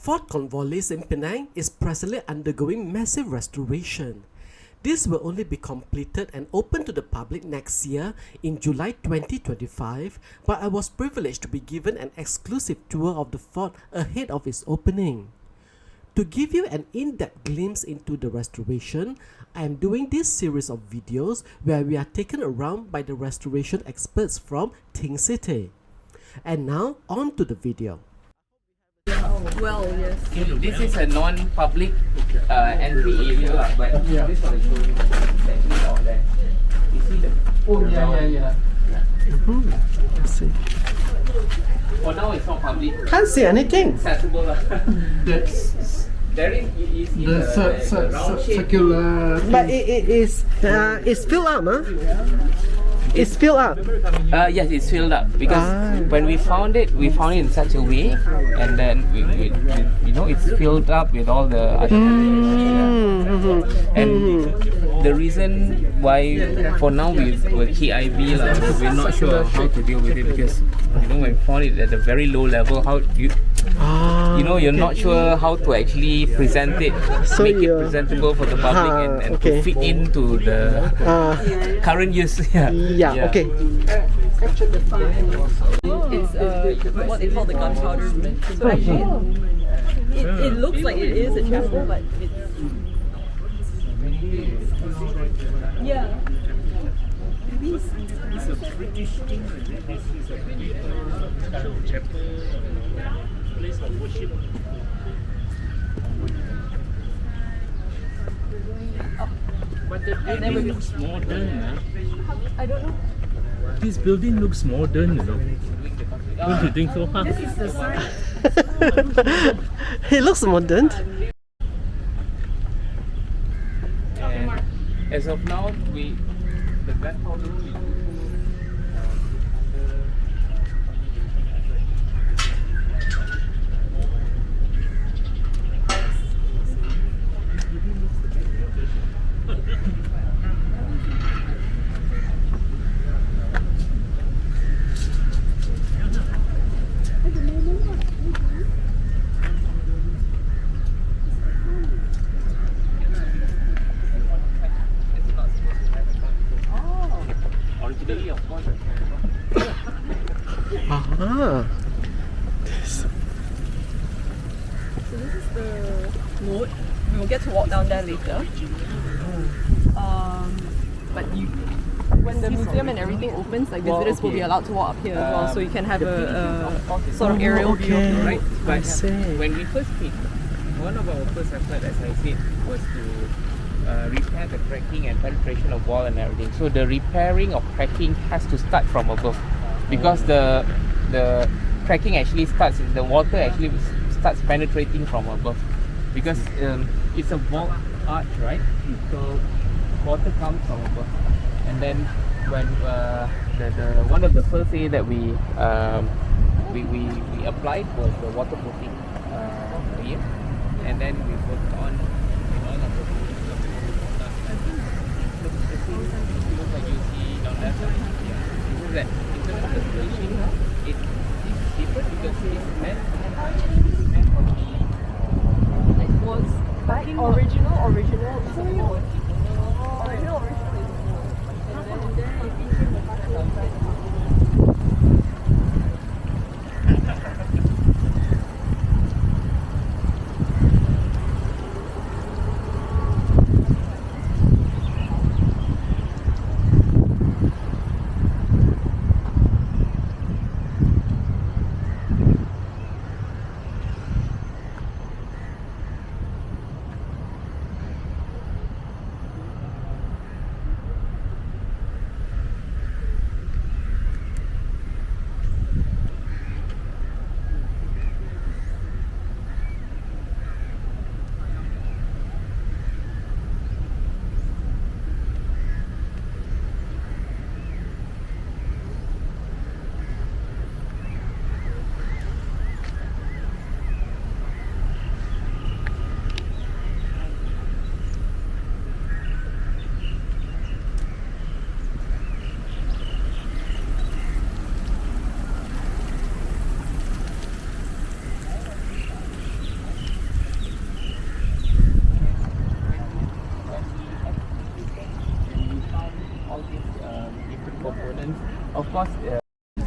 Fort Cornwallis in Penang is presently undergoing massive restoration. This will only be completed and open to the public next year in July 2025, but I was privileged to be given an exclusive tour of the fort ahead of its opening. To give you an in-depth glimpse into the restoration, I am doing this series of videos where we are taken around by the restoration experts from Ting City. And now on to the video. Well, yes. This is a non-public entry area, but this one is showing exactly down there. You see the Yeah. I see. For now, it's not public. Can't see anything. Accessible. There is you see the round shape. circular. But it's filled up, huh? It's filled up. Yes, it's filled up because when we found it in such a way, and then we it's filled up with all the and the reason why for now we're KIV we're not sure how to deal with it because when we found it at a very low level, how you're not sure how to actually present it, So make it presentable for the public and to fit into the current use. Yeah, okay. It's what they call the gunpowder machine. It looks like it is a chapel, but it's It's a British thing. This is a chapel, place of worship. But the building looks modern. I don't know. This building looks modern, Don't you think so? Huh? This is the sign. It looks modern. And as of now, the gunpowder Ah. So this is the moat. We will get to walk down there later. But when the museum and everything opens, like visitors will be allowed to walk up here as well, so you can have a sort of aerial view of the right? But I see. when we first came, one of our first efforts, as I said, was to repair the cracking and penetration of wall and everything. So the repairing of cracking has to start from above, because the cracking actually starts, the water actually starts penetrating from above, because it's a vault arch, right? So water comes from above, and then when the one of the first aid that we applied was the waterproofing layer, and then we worked on all of the looks like you see down there. This is that in terms of the finishing, it's different because it's meant for the It was original is a moat. Original is a moat. And then it featured the sunset.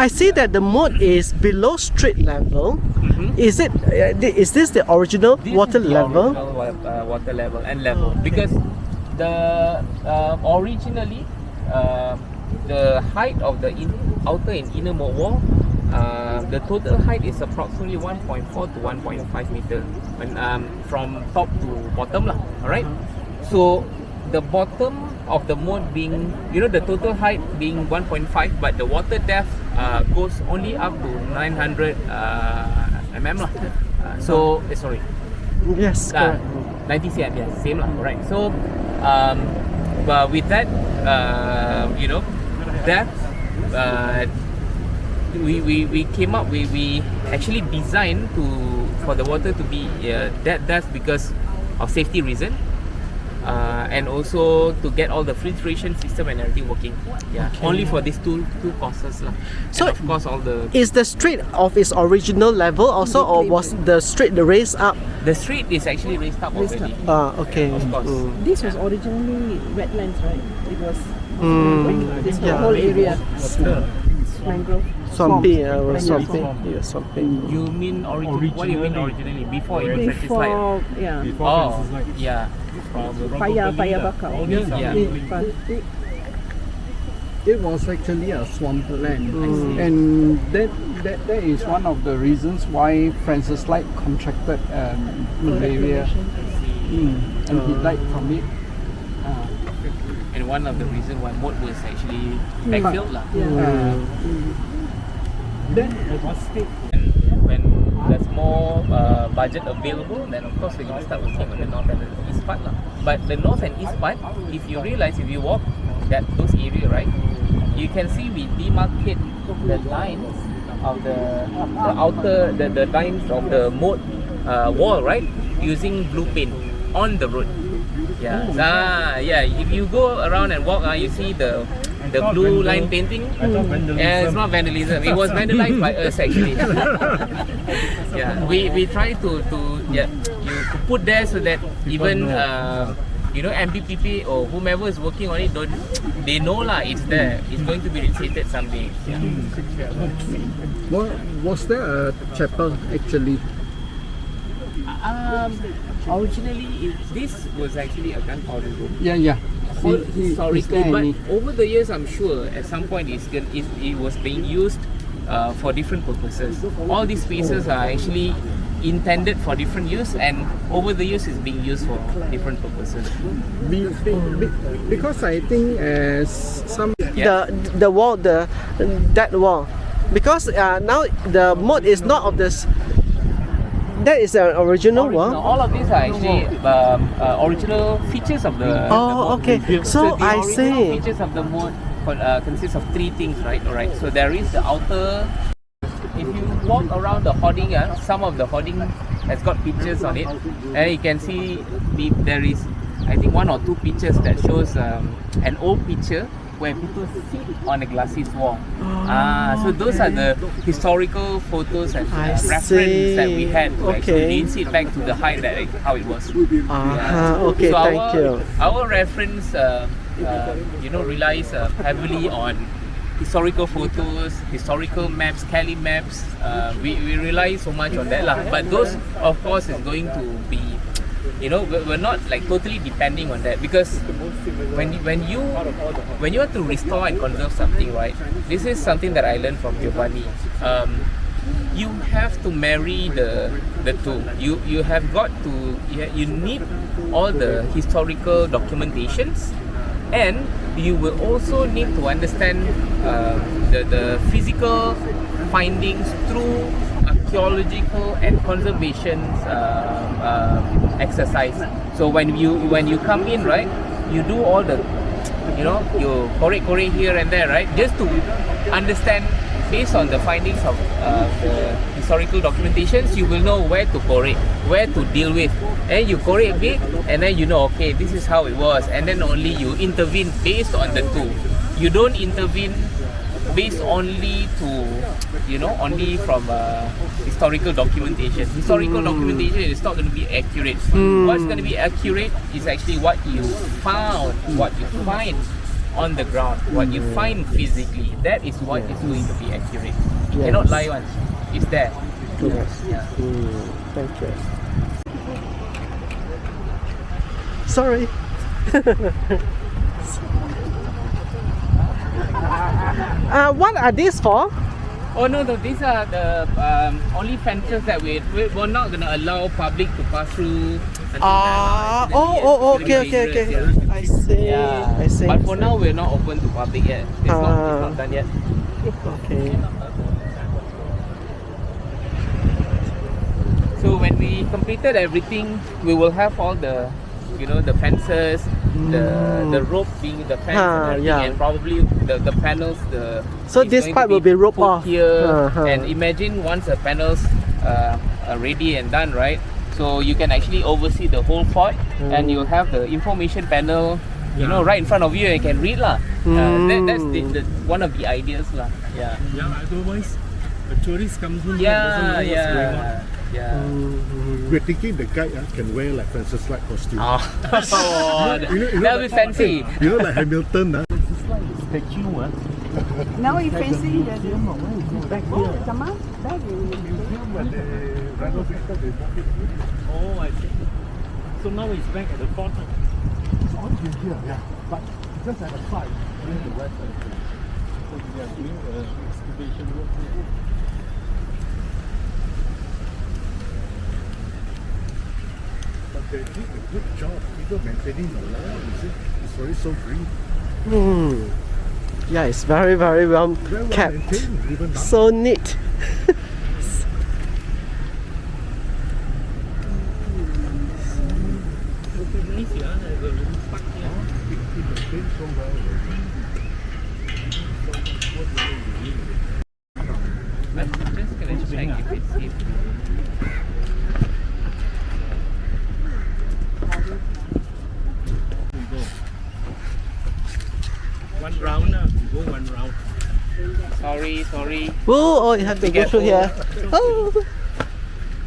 I see that the moat is below street level. Is this the original This water is the level? original water level and level because the originally the height of the outer and inner moat wall, the total height is approximately 1.4 to 1.5 meter when, from top to bottom lah. Alright, so the bottom of the moat being, the total height being 1.5, but the water depth goes only up to 900 mm lah. Sorry. Yes, correct. 90 cm, yeah, same lah, right? So, but with that, depth, we came up, we actually designed for the water to be that depth because of safety reason. And also to get all the filtration system and everything working. Yeah, okay. Only for these two courses lah. So and of course all the is the street of its original level also, or was the street raised up? The street is actually raised up already. Okay. Of course. This was originally wetlands, right? It was this Yeah. whole area. Mangrove. Swampy, swampy. You mean originally? What do you mean originally? Before it was actually slide? Before, yeah. Oh, yeah. Fire bakar. Yeah. It was actually a swampland, and that is one of the reasons why Francis Light contracted malaria, and he died from it. And one of the reasons why moat was actually backfilled lah. Then when there's more budget available, then of course we're going to start working on the north and the east part lah. But the north and east part, if you realize, if you walk those area, right, you can see we demarcate the lines of the outer, the lines of the moat wall, right, using blue paint on the road. Yeah, if you go around and walk, you see the blue line painting. Yeah, it's not vandalism. It was vandalized by us actually. Yeah, we try to put there so that even MPPP or whomever is working on it, they know lah, it's there. It's going to be reinstated someday. Yeah. was there a chapel actually? Originally, this was actually a gunpowder room. Yeah. Historically, but over the years, I'm sure at some point it was being used for different purposes. All these spaces are actually intended for different use, and over the years, it's being used for different purposes. Because I think some The wall, that wall, because now the moat is not of this. That is an original wall. All of these are actually original features of the. Oh, the moat. okay. So the I original see. features of the moat consists of three things, right? Alright. So there is the outer. If you walk around the hoarding, some of the hoarding has got pictures on it, and you can see there is, I think, one or two pictures that shows an old picture where people sit on a glacis wall. So those are the historical photos and reference that we had to actually links it back to the height that how it was. Okay, so thank you. Our reference, relies heavily on historical photos, historical maps, Cali maps. We rely so much on that lah. But those, of course, is going to be, we're not like totally depending on that, because when you want to restore and conserve something, right? This is something that I learned from Giovanni. You have to marry the two. You have got to you need all the historical documentations, and you will also need to understand the physical findings through archaeological and conservation exercise. So when you come in, right, you do all the, you correct here and there, right, just to understand based on the findings of the historical documentations. You will know where to correct, where to deal with, and you correct a bit, and then okay, this is how it was, and then only you intervene based on the two. You don't intervene based only to, only from historical documentation. Historical documentation is not going to be accurate. What's going to be accurate is actually what you found, what you find on the ground, what you find physically, that is what is going to be accurate. You cannot lie once. It's there. Yes. Yeah. Thank you. Sorry. What are these for? Oh no, these are the only fences that we're not gonna allow public to pass through. Okay. I see. Yeah. I see. But for now, we're not open to public yet. It's not done yet. Okay. So when we completed everything, we will have all the, the fences, the rope being the fence and everything, and probably the panels. So it's this going part to will be roped put off. here. And imagine once the panels are ready and done, right? So you can actually oversee the whole fort, and you'll have the information panel, right in front of you, and you can read lah. That's the one of the ideas lah. Yeah. Yeah, otherwise the tourist comes in here doesn't know what's going on. Yeah. We're thinking the guide can wear like Francis Light costume. Oh, that'll be fancy. Like Hamilton. Statue, Now he's facing the Back here. museum When they renovated, they moved it. Oh, I see. So now it's back at the fort. It's always been here, yeah. But just at the side, near the west entrance. So they are doing excavation work. But they did a good job, even maintaining the lawn, you see. It's already so green. Yeah, it's very, very well Very well kept. maintained, even now. So neat. Nice, yeah. There's a little park here. It maintained so well already. I'm just gonna check if it's safe. One round, we go one round. Sorry. Oh, you have to go through here. Oh.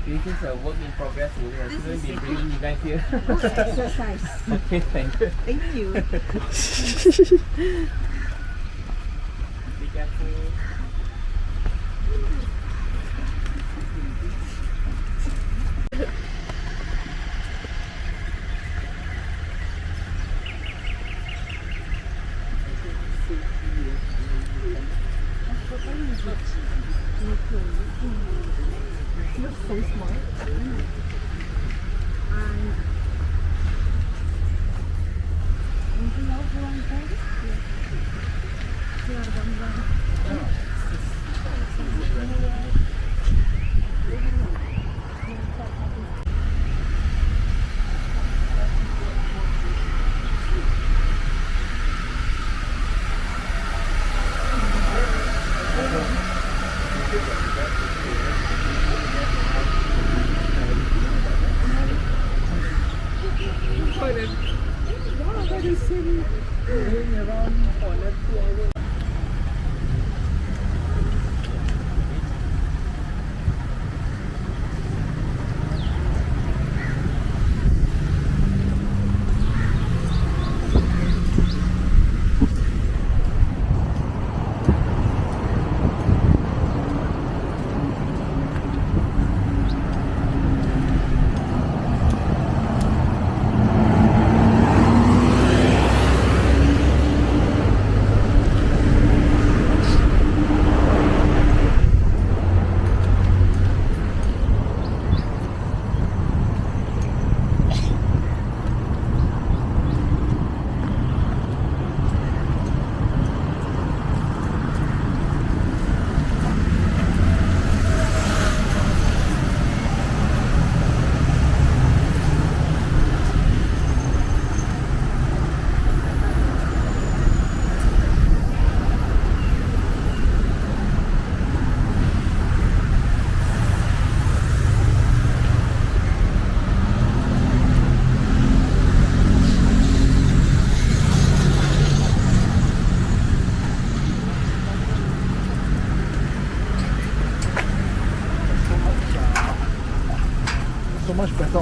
This is a work in progress. We shouldn't be bringing you guys here. exercise. Okay, thank you. Thank you. Be careful.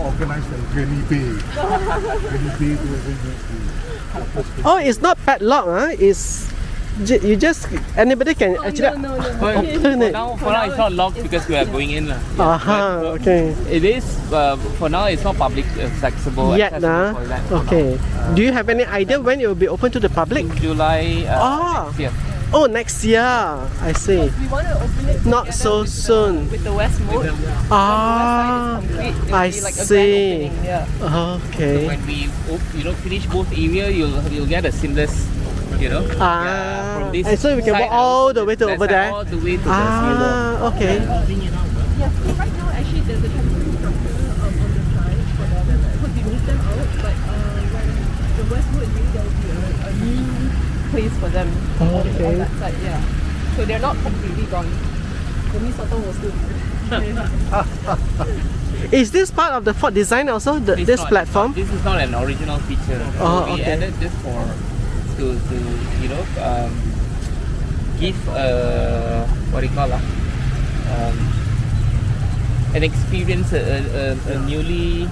not organized like Granny Bay. Granny Bay do everything. Oh, it's not padlock, huh? It's you just anybody can actually no. open it. For now, it's not locked because we are going in. Okay. It is, for now, it's not public accessible. Yet, accessible for that for okay. Do you have any idea when it will be open to the public? now. July next year. Oh, next year. I see. We want to open it Not together so with soon. with the West Moat. Ah, I Like a grand see. opening, yeah. Okay. When we finish both area, you'll get a seamless, from this And so we can side walk all and the way to that over side, there. all the way to the zero. Okay. Yes, so right now actually there's a temporary structure on the side for them. Could we move them out, but when the West Moat is ready, there will be a new place for them on that side, yeah. So they're not completely gone. The mee sotong will still be there. Is this part of the fort design also? It's This not- platform? This is not an original feature. Oh, We okay. added this to give what do you call an experience, a newly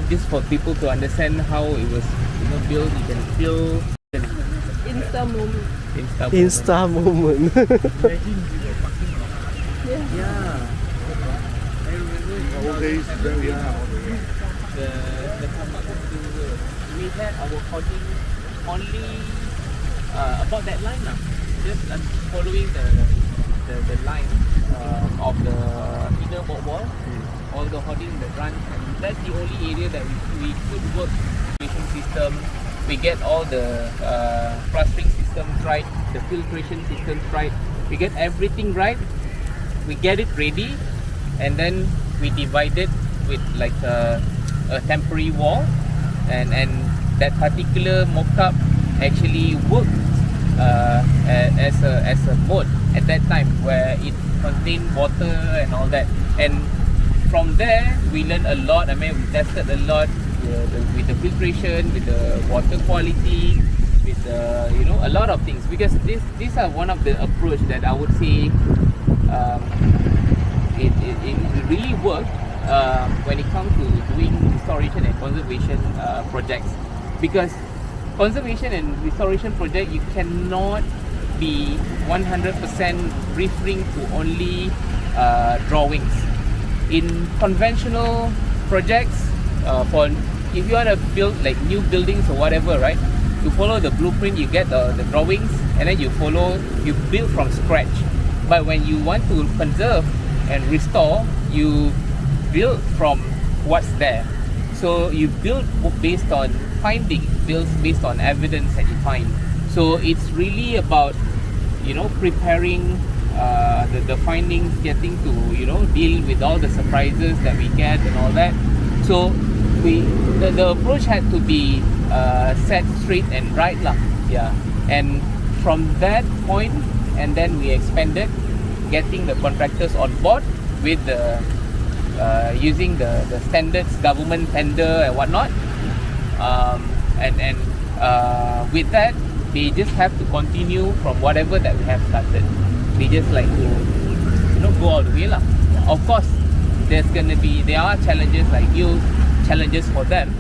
just for people to understand how it was built. You can feel Insta moment. Insta moment. Yeah. I remember Old days, very the we had our hoarding only about that line now. Just following the line of the inner board wall, all the hoarding that runs, and that's the only area that we could work filtration system. We get all the plastering systems right, the filtration systems right. We get everything right. We get it ready, and then we divide it with like a temporary wall, and that particular mock-up actually worked as a moat at that time, where it contained water and all that. And from there we learned a lot. I mean, we tested a lot with the filtration, with the water quality, with the a lot of things, because these are one of the approach that I would say it really worked when it comes to doing restoration and conservation projects. Because conservation and restoration project, you cannot be 100% referring to only drawings. In conventional projects, if you want to build like new buildings or whatever, right? You follow the blueprint, you get the drawings, and then you build from scratch. But when you want to conserve and restore, you build from what's there. So you build based on findings, build based on evidence that you find. So it's really about preparing the findings, getting to deal with all the surprises that we get and all that. So the approach had to be set straight and right lah. Yeah. And from that point, and then we expanded, getting the contractors on board with the using the standards, government tender and whatnot. And with that, they just have to continue from whatever that we have started. They just like to go all the way lah. Of course, there are challenges, like new challenges for them,